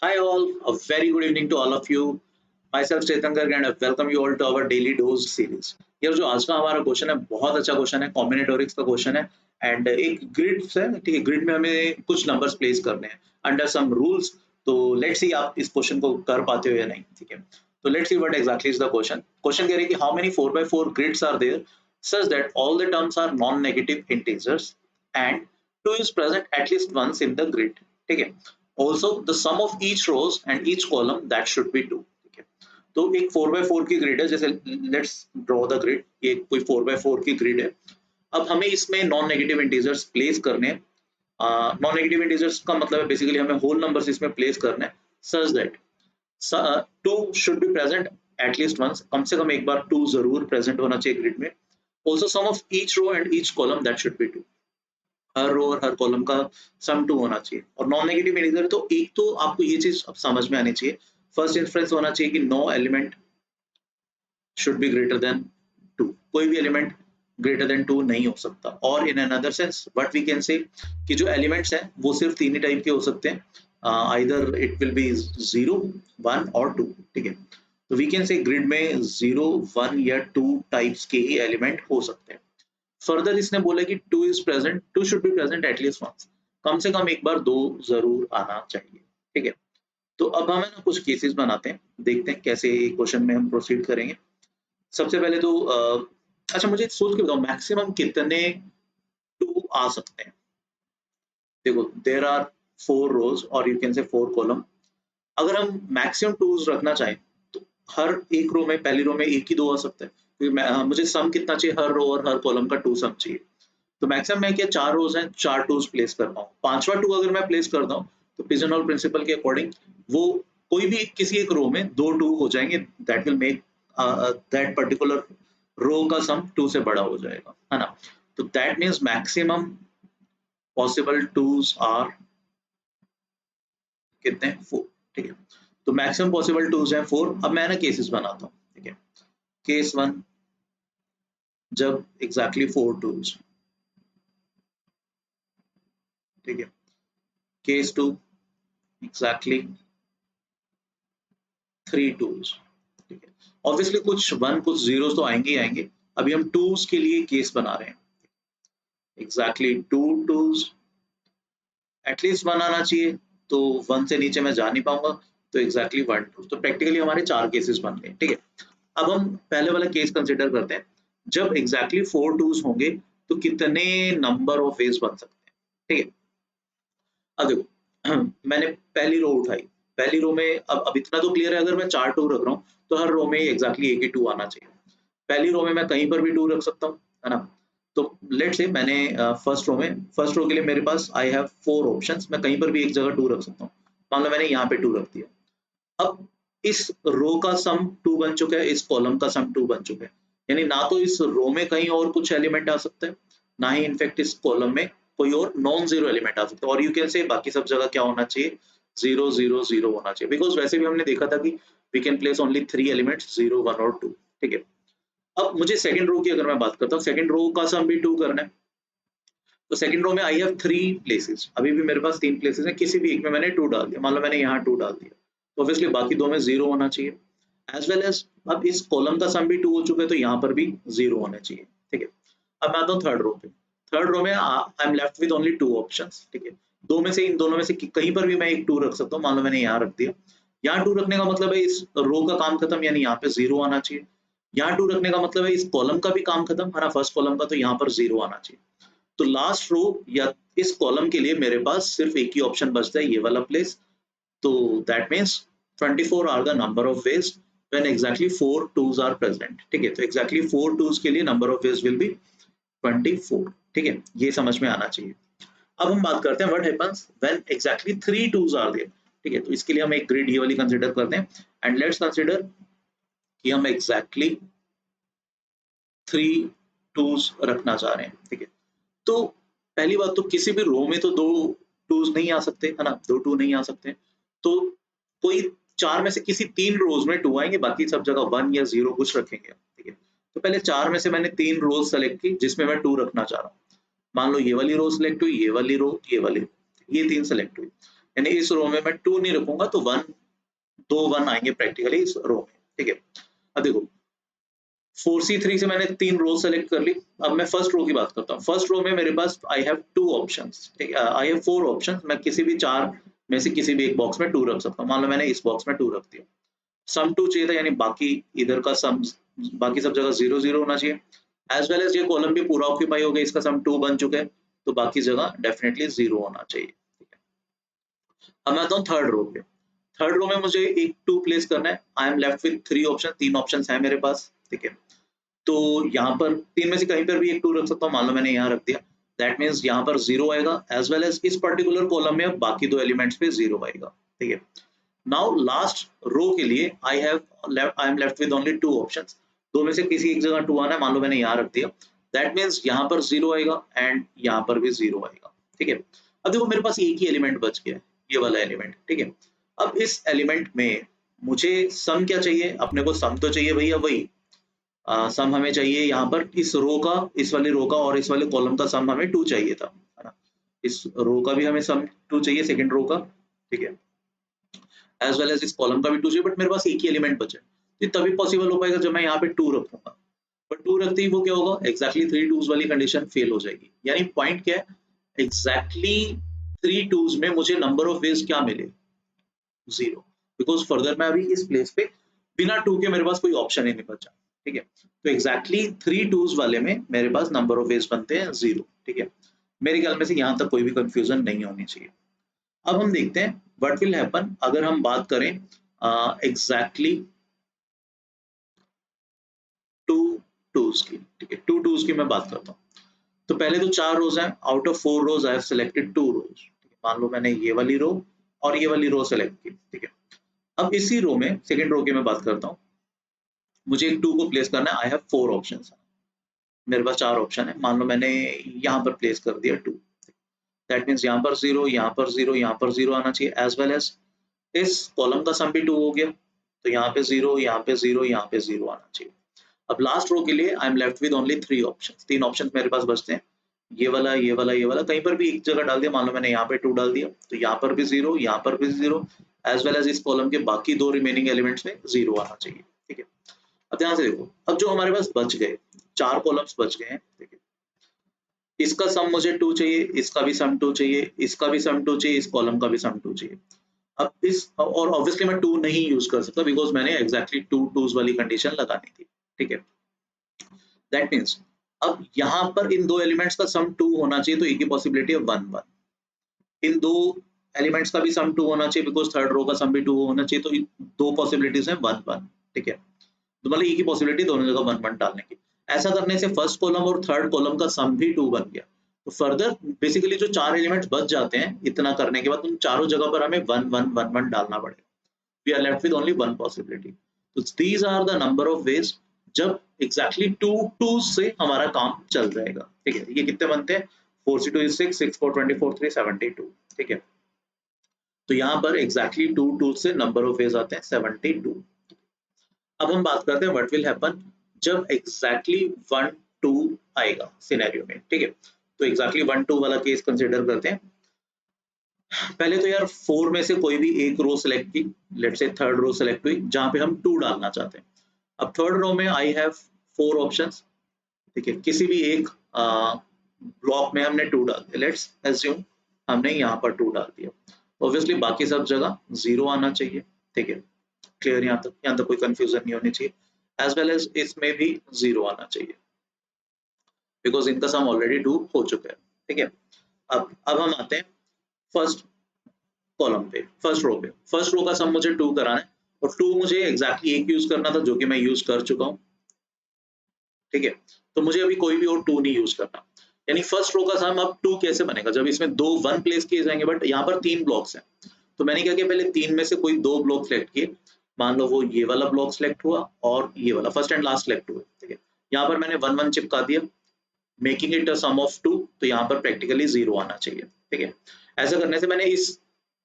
Hi all, a very good evening to all of you. Myself Chetan Garg and I welcome you all to our daily dose series. ये जो आज का हमारा question है बहुत अच्छा क्वेश्चन है, कॉम्बिनेटोरिक्स का क्वेश्चन है एंड एक ग्रिड है, ठीक है। ग्रिड में हमें कुछ नंबर्स प्लेस करने हैं अंडर सम रूल्स। तो लेट्स सी आप इस क्वेश्चन को कर पाते हो या नहीं, ठीक है। तो let's see what exactly is the question. Question कह रहे हैं कि how many 4x4 grids are there such that all the terms are non-negative integers and 2 is present at least once in the grid, ठीक है। also the sum of each rows and each column that should be 2, ठीक है। तो एक 4x4 की grid है, जैसे let's draw the grid. ये कोई 4x4 की ग्रिड है। अब हमें इसमें नॉन नेगेटिव इंटीजर्स प्लेस करने हैं। नॉन नेगेटिव इंटीजर्स का मतलब है बेसिकली हमें होल नंबर्स इसमें प्लेस करने हैं such that 2 should be present at least once, कम से कम एक बार 2 जरूर प्रेजेंट होना चाहिए ग्रिड में। Also sum of each row and each column that should be 2, हर रो और हर कॉलम का सम 2 होना चाहिए। और नॉन नेगेटिव इंटीजर तो एक तो आपको ये चीज अब समझ में आनी चाहिए, फर्स्ट इन्फ्रेंस होना चाहिए कि no element should be greater than 2, कोई भी एलिमेंट ग्रेटर देन 2 नहीं हो सकता। और in another sense what we can say कि जो एलिमेंट्स हैं वो सिर्फ तीन ही टाइप के हो सकते हैं, आइदर इट विल बी 0, 1 और 2, ठीक है। तो वी कैन से ग्रिड में 0, 1 या 2 टाइप्स के ही एलिमेंट हो सकते हैं। फर्दर इसने बोला कि two should be present at least once, कम से कम एक बार 2 जरूर आना चाहिए, ठीक है। तो अब हमें ना कुछ केसेस बनाते हैं, देखते हैं कैसे क्वेश्चन में हम प्रोसीड करेंगे। सबसे पहले तो अच्छा मुझे सोच के बताओ मैक्सिमम कितने 2 आ सकते हैं। देखो देयर आर 4 रोज और यू कैन से 4 कॉलम। अगर हम मैक्सिमम 2s रखना चाहें तो हर एक रो में, पहली रो में एक ही 2 आ सकता है, क्योंकि मुझे सम कितना चाहिए, हर रो और हर कॉलम का 2 सम चाहिए। तो मैक्सिमम मैं क्या 4 रोज हैं, 4 2s प्लेस कर पाऊँ। पांचवा 2 अगर मैं प्लेस करता हूँ तो पिजनहोल प्रिंसिपल के अकॉर्डिंग वो कोई भी किसी एक रो में 2 2 हो जाएंगे, that will make that particular row का सम 2 से बड़ा हो जाएगा, है ना। तो that means maximum possible 2s are कितने 4, ठीक है। तो मैक्सिमम पॉसिबल 2s हैं 4। अब मैं ना केसेस बनाता हूँ, ठीक है। केस 1 जब एग्जैक्टली 4 2s, ठीक है। केस 2 एग्जैक्टली 3 2s, ठीक है। ऑब्वियसली कुछ 1 कुछ 0 तो आएंगे ही आएंगे। अभी हम 2s के लिए केस बना रहे हैं। एग्जैक्टली 2 2s, एटलीस्ट 1 आना चाहिए, तो 1 से नीचे मैं जा नहीं पाऊंगा, तो एग्जैक्टली 1 2। तो प्रैक्टिकली हमारे 4 केसेस बन गए, ठीक है। अब हम पहले वाला केस कंसिडर करते हैं। जब एग्जैक्टली 4 2s होंगे तो कितने नंबर ऑफ वेज बन सकते हैं, ठीक है। अब देखो मैंने पहली रो उठाई। पहली रो में अब इतना तो क्लियर है, अगर मैं 4 2 रख रहा हूँ तो हर रो में एग्जैक्टली एक ही 2 आना चाहिए। पहली रो में मैं कहीं पर भी 2 रख सकता हूँ, है ना। तो लेट्स से मैंने फर्स्ट रो के लिए मेरे पास आई हैव 4 ऑप्शंस, मैं कहीं पर भी एक जगह 2 रख सकता हूँ। मान लो मैंने यहाँ पे 2 रख दिया। अब इस रो का सम 2 बन चुका है, इस कॉलम का सम 2 बन चुका है। यानी ना तो इस रो में कहीं और कुछ एलिमेंट आ सकता है, ना ही इनफैक्ट इस कॉलम में कोई और नॉन जीरो एलिमेंट आ सकता है। और यू कैन से बाकी सब जगह क्या होना चाहिए, 0 0 0 होना चाहिए, बिकॉज वैसे भी हमने देखा था कि we can place only 3 elements, 0 1 और 2, ठीक है। अब मुझे सेकंड रो की अगर मैं बात करता हूँ, सेकंड रो का सम भी 2 करना है। तो सेकंड रो में आई हैव 3 प्लेसेस, अभी भी मेरे पास 3 प्लेसेस हैं, किसी भी एक में मैंने 2 डाल दिया। मान लो मैंने यहाँ 2 डाल दिया, तो ऑब्वियसली बाकी दो में 0 होना चाहिए। एज वेल एज अब इस कॉलम का सम भी 2 हो चुका है, तो यहाँ पर भी 0 होना चाहिए, ठीक है। अब मैं आता हूँ थर्ड रो पे। थर्ड रो में आई am left with only 2 options, ठीक है। दो में से, इन दोनों में से कहीं पर भी मैं एक 2 रख सकता हूँ। मान लो मैंने यहाँ रख दिया। यहाँ 2 रखने का मतलब है इस रो का काम खत्म, यानी यहाँ पे 0 आना चाहिए। यहाँ 2 रखने का मतलब है इस कॉलम का भी काम खत्म, है ना, फर्स्ट कॉलम का, तो यहाँ पर 0 आना चाहिए। तो लास्ट रो या इस कॉलम के लिए मेरे पास सिर्फ एक ही ऑप्शन बचता है, ये वाला प्लेस। तो that means 24 are the number of ways when exactly 4 2s are present, ठीक है। तो एग्जैक्टली 4 2s के लिए number of ways will be 24, ठीक है। ये समझ में आना चाहिए। अब हम बात करते हैं what happens when exactly 3 2s are there, ठीक है। तो इसके लिए हम एक ग्रिड ये वाली कंसीडर करते हैं एंड लेट्स कंसीडर कि हम एग्जैक्टली 3 2s रखना चाह रहे हैं, ठीक है। तो पहली बात तो किसी भी रो में तो 2 2s नहीं आ सकते, है ना, 2 2 नहीं आ सकते। तो कोई 4 में से किसी 3 रोज में 2 आएंगे, बाकी सब जगह 1 या 0 कुछ रखेंगे, ठीक है। तो पहले 4 में से मैंने 3 रोज सेलेक्ट की जिसमें मैं 2 रखना चाह रहा हूँ। मान लो ये वाली रो सेलेक्ट हुई, ये वाली रो, ये वाली रो, ये 3 सेलेक्ट हुई। यानी इस रो में मैं 2 नहीं रखूंगा तो 1 2 1 आएंगे प्रैक्टिकली इस रो में, ठीक है। अब देखो 4C3 से मैंने 3 रो सेलेक्ट कर ली। अब मैं फर्स्ट रो की बात करता हूँ। फर्स्ट रो में मेरे पास आई हैव 2 ऑप्शंस, ठीक है, आई हैव 4 ऑप्शंस। मैं किसी भी 4 में से किसी भी एक बॉक्स में 2 रख सकता हूँ। मान लो मैंने इस बॉक्स में 2 रख दिया। सम 2 चाहिए था, यानी बाकी इधर का सम, बाकी सब जगह 0 0 होना चाहिए। एज वेल एज ये कॉलम भी पूरा ऑक्यूपाई हो गया, इसका सम 2 बन चुका है, तो बाकी जगह डेफिनेटली 0 होना चाहिए, ठीक है। अब मैं आता हूँ थर्ड रो पे। थर्ड रो में मुझे एक 2 प्लेस करना है। आई am left with 3 option, 3 options है मेरे पास, ठीक है। तो यहाँ पर 3 में से कहीं पर भी एक 2 रख सकता हूँ। मान लो मैंने यहाँ रख दिया, दैट मीन्स यहाँ पर 0 आएगा, एज वेल एज इस पर्टिकुलर कॉलम में अब बाकी 2 एलिमेंट्स पे 0 आएगा, ठीक है। नाउ लास्ट रो के लिए आई am left with only 2 options. दो में से किसी एक जगह 2 आना है, मान लो मैंने यहाँ रख दिया, दैट मीन्स यहाँ पर 0 आएगा एंड यहाँ पर भी 0 आएगा, ठीक है। अब देखो मेरे पास एक ही एलिमेंट बच गया है, ये वाला एलिमेंट, ठीक है। अब इस एलिमेंट में मुझे सम क्या चाहिए, अपने को सम तो चाहिए भैया, वही सम हमें चाहिए यहाँ पर इस रो का, इस वाली रो का और इस वाले कॉलम का सम हमें 2 चाहिए था, है ना। इस रो का भी हमें सम 2 चाहिए, सेकंड रो का, ठीक है, एज वेल एज इस कॉलम का भी 2 चाहिए, बट मेरे पास एक ही एलिमेंट बचा है। ये तभी पॉसिबल हो पाएगा जब मैं यहाँ पे 2 रखूंगा। बट 2 रखते ही वो क्या होगा, एग्जैक्टली 3 टूज वाली कंडीशन फेल हो जाएगी। यानी पॉइंट क्या है, एग्जैक्टली 3 टूज में मुझे नंबर ऑफ वेज क्या मिले, 0, बिकॉज फर्दर मैं अभी इस प्लेस पे बिना 2 के मेरे पास कोई ऑप्शन ही नहीं बचा, ठीक है। तो एग्जैक्टली 3 टूज वाले में मेरे पास नंबर ऑफ वेज बनते हैं 0, ठीक है। मेरे ख्याल में से यहाँ तक कोई भी कंफ्यूजन नहीं होनी चाहिए। अब हम देखते हैं व्हाट विल हैपन अगर हम बात करें एग्जैक्टली 2 टूज की, ठीक है। 2 टूज की मैं बात करता हूँ। तो पहले तो 4 रोज हैं, out of 4 rows I have selected 2 rows. मान लो मैंने ये वाली रो और ये वाली रो सेलेक्ट की, ठीक है। अब इसी रो में सेकंड रो की मैं बात करता हूँ, मुझे एक 2 को प्लेस करना है। आई हैव 4 ऑप्शंस, मेरे पास 4 ऑप्शन है। मान लो मैंने यहाँ पर प्लेस कर दिया 2, दैट मीन्स यहाँ पर 0, यहाँ पर 0, यहाँ पर 0 आना चाहिए, एज वेल एज इस कॉलम का सम भी 2 हो गया, तो यहाँ पे 0, यहाँ पे 0, यहाँ पे 0 आना चाहिए। अब लास्ट रो के लिए आई am left with only 3 options, 3 options मेरे पास बचते हैं। ये वाला, ये वाला, ये वाला, कहीं पर भी एक जगह डाल दिया। मान लो मैंने यहाँ पे 2 डाल दिया, तो यहाँ पर भी 0, यहाँ पर भी 0, एज वेल एज इस कॉलम के बाकी 2 रिमेनिंग एलिमेंट्स में 0 आना चाहिए, ठीक है। अब ध्यान से देखो, अब जो हमारे पास बच गए 4 कॉलम्स बच गए हैं, ठीक है। इसका सम मुझे 2 चाहिए, इसका भी सम 2 चाहिए, इसका भी सम 2 चाहिए, इस कॉलम का भी सम 2 चाहिए। अब इस और ऑब्वियसली मैं 2 नहीं यूज कर सकता बिकॉज मैंने एग्जैक्टली 2 टूज वाली कंडीशन लगानी थी, ठीक है। दैट मीन्स अब यहाँ पर इन दो एलिमेंट्स का सम 2 होना चाहिए, तो एक ही पॉसिबिलिटी है 1 1। इन दो एलिमेंट्स का भी सम 2 होना चाहिए बिकॉज थर्ड रो का सम भी 2 होना चाहिए, तो दो पॉसिबिलिटीज हैं 1 1, ठीक है। तो मतलब एक ही पॉसिबिलिटी दोनों जगह 1 1 डालने की। ऐसा करने से फर्स्ट कॉलम और थर्ड कॉलम का सम भी 2 बन गया। तो फर्दर बेसिकली जो 4 एलिमेंट्स बच जाते हैं इतना करने के बाद, उन चारों जगह पर हमें 1 1 1 1 डालना पड़ेगा। We are left with only one possibility. तो these are the number of ways जब एग्जैक्टली 2 से हमारा काम चल जाएगा, ठीक है। ये कितने बनते हैं, 4 से 2 6 6 4 24 3 72, ठीक है। तो यहाँ पर एग्जैक्टली 2 से नंबर ऑफ वेज आते हैं 72। अब हम बात करते हैं व्हाट विल हैपन जब एग्जैक्टली 1 2 आएगा सिनेरियो में, ठीक है। तो एग्जैक्टली 1 2 वाला केस कंसीडर करते हैं। पहले तो यार 4 में से कोई भी एक रो सेलेक्ट की, let's say third row select हुई जहां पे हम 2 डालना चाहते हैं। अब थर्ड रो में आई हैव 4 ऑप्शंस, ठीक है। किसी भी एक ब्लॉक में हमने 2 डाल दिया, लेट्स एज्यूम हमने यहाँ पर 2 डाल दिया। ऑब्वियसली बाकी सब जगह 0 आना चाहिए, ठीक है। क्लियर, यहाँ तक कोई कंफ्यूजन नहीं होनी चाहिए। एज वेल एज इसमें भी 0 आना चाहिए बिकॉज इनका सम ऑलरेडी 2 हो चुका है, ठीक है। अब हम आते हैं फर्स्ट कॉलम पे, फर्स्ट रो पे। फर्स्ट रो का सम मुझे 2 कराना है और 2 मुझे एग्जैक्टली एक यूज करना था जो कि मैं यूज कर चुका हूँ, ठीक है। तो मुझे अभी कोई भी और 2 नहीं यूज करना। यानी फर्स्ट रो का सम अब 2 कैसे बनेगा, जब इसमें 2 1 प्लेस किए जाएंगे, बट यहाँ पर 3 ब्लॉक्स हैं। तो मैंने क्या किया, पहले 3 में से कोई 2 ब्लॉक सेलेक्ट किए। मान लो वो ये वाला ब्लॉक सेलेक्ट हुआ और ये वाला, फर्स्ट एंड लास्ट सेलेक्ट हुए, ठीक है। यहाँ पर मैंने 1 1 चिपका दिया, making it a sum of 2, तो यहाँ पर प्रैक्टिकली 0 आना चाहिए, ठीक है। ऐसा करने से मैंने इस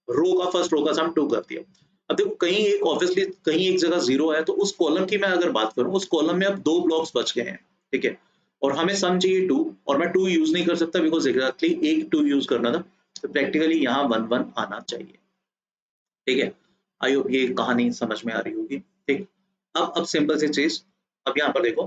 रो का फर्स्ट रो का सम 2 कर दिया। अब देखो कहीं एक ऑब्वियसली कहीं एक जगह 0 है, तो उस कॉलम की मैं अगर बात करूं, उस कॉलम में अब 2 ब्लॉक्स बच गए हैं, ठीक है। और हमें सम चाहिए 2 और मैं 2 यूज नहीं कर सकता बिकॉज एग्जैक्टली एक 2 यूज करना था। तो प्रैक्टिकली यहाँ 1 1 आना चाहिए। ठीक है, आई होप ये कहानी समझ में आ रही होगी। ठीक, अब सिंपल सी चीज, अब यहाँ पर देखो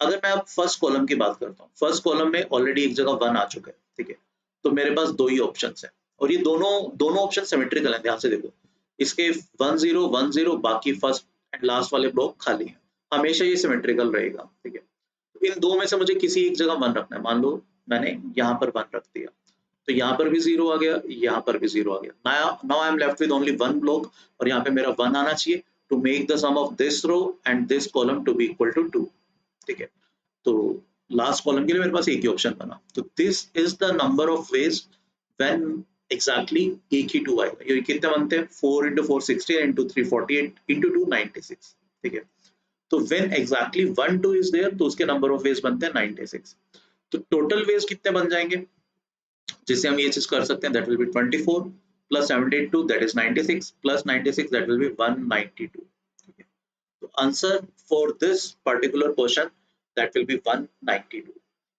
अगर मैं अब फर्स्ट कॉलम की बात करता हूँ, फर्स्ट कॉलम में ऑलरेडी एक जगह 1 आ चुका है। ठीक है, तो मेरे पास दो ही ऑप्शन है और ये दोनों दोनों ऑप्शन सिमेट्रिकल है। ध्यान से देखो, इसके 1 0 1 0, बाकी फर्स्ट एंड लास्ट वाले ब्लॉक खाली है, हमेशा ये सिमेट्रिकल रहेगा। ठीक है, तो इन दो में से मुझे किसी एक जगह 1 रखना है। मान लो मैंने यहाँ पर 1 रख दिया, तो यहाँ पर भी 0 आ गया, यहाँ पर भी 0 आ गया। Now I am left with only 1 block और यहाँ पे मेरा 1 आना चाहिए to make the sum of this row and this column to be equal to 2। ठीक है, तो लास्ट कॉलम के लिए मेरे पास एक ही ऑप्शन बना। तो this is the number of ways when exactly एक ही 2 आएगा। ये कितने बनते हैं, 4 into 4 16 into 3 48 into 2 96। ठीक है, तो व्हेन एग्जैक्टली 1 2 इज देयर तो उसके नंबर ऑफ वेज बनते हैं 96। तो टोटल वेज कितने बन जाएंगे, जिससे हम ये चीज कर सकते हैं, that will be 24 plus 72 that is 96 plus 96 that will be 192। ठीक है, तो answer for this particular question that will be 192।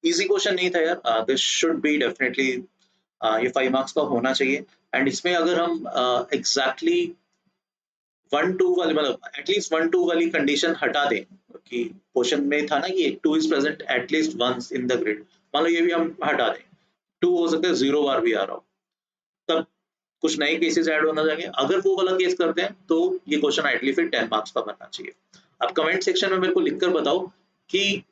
Easy question नहीं था यार, दिस शुड बी डेफिनेटली ये 5 मार्क्स का होना चाहिए। एंड इसमें अगर हम एग्जैक्टली 1 2 वाली मतलब एटलीस्ट 1 2 वाली कंडीशन हटा दें कि क्वेश्चन में था ना कि 2 is present at least once in the grid, मान लो ये भी हम हटा दें, 2 हो सकता है 0 बार भी आ रहा हो, तब कुछ नए केसेस ऐड होना चाहिए। अगर वो वाला केस करते हैं तो ये क्वेश्चन आइडली फिर 10 मार्क्स का बनना चाहिए। अब कमेंट सेक्शन में मेरे को लिखकर बताओ कि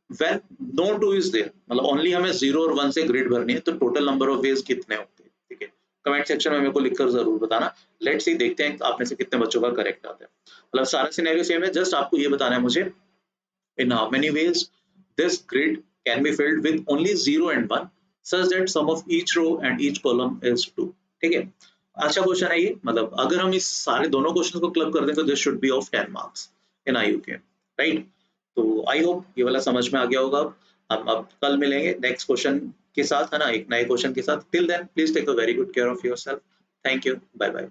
व्हेन नो 2 इज देयर, मतलब ओनली हमें 0 और 1 से ग्रिड भरनी है, तो टोटल नंबर ऑफ वेज कितने होते हैं। ठीक है, कमेंट सेक्शन में मेरे को लिखकर जरूर बताना। लेट्स सी, देखते हैं आप में से कितने बच्चों का करेक्ट आता है। मतलब सारा सिनेरियो सेम है, जस्ट आपको ये बताना है मुझे in how many ways this grid can be filled with only 0 and 1 such that sum of each row and each column is 2। ठीक है, अच्छा क्वेश्चन है ये, मतलब अगर हम इस सारे दोनों क्वेश्चन को क्लब कर दें तो this should be of 10 marks in IUK, right. तो आई होप ये वाला समझ में आ गया होगा। हम अब कल मिलेंगे नेक्स्ट क्वेश्चन के साथ, है ना, एक नए क्वेश्चन के साथ। Till then please take a very good care of yourself. Thank you, bye bye.